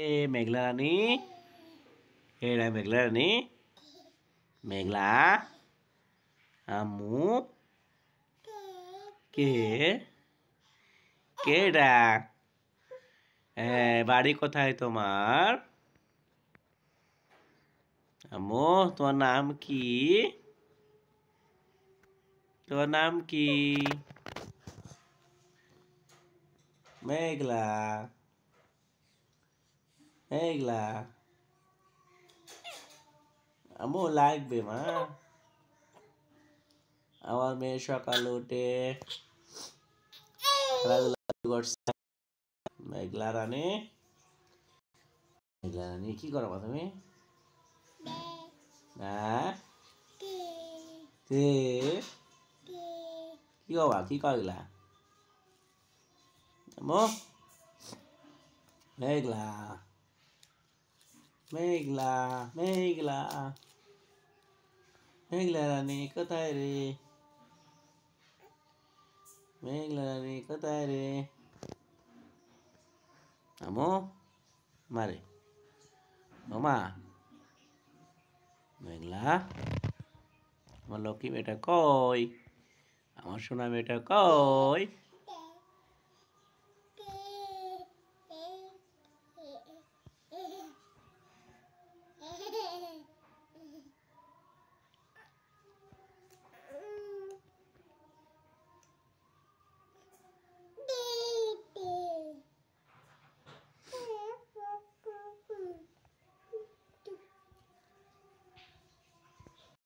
এ মেঘলা রানী, এরা মেঘলা রানী, মেঘলা আম্মু কে কেডা? বাড়ি কোথায় তোমার? আম্মু তোমার নাম কি? তোমার নাম কি? মেঘলা, মেঘলা আম্মু লাগবে মা। আমার মেয়ে সকালে উঠে খেলাধুলা করছে। মেঘলা রানী, মেঘলা রানী কি করো তুমি? হ্যাঁ কি বাবা কি করলা? আম্মু মেঘলা, মেঘলা, মেঘলা, মেঘলা রানী কোথায় রে? মেঘলা রানী কোথায় রে? আম্মু মারে ওমা মেঘলা, আমার লক্ষ্মী মেয়েটা কই? আমার সোনা মেয়েটা কই?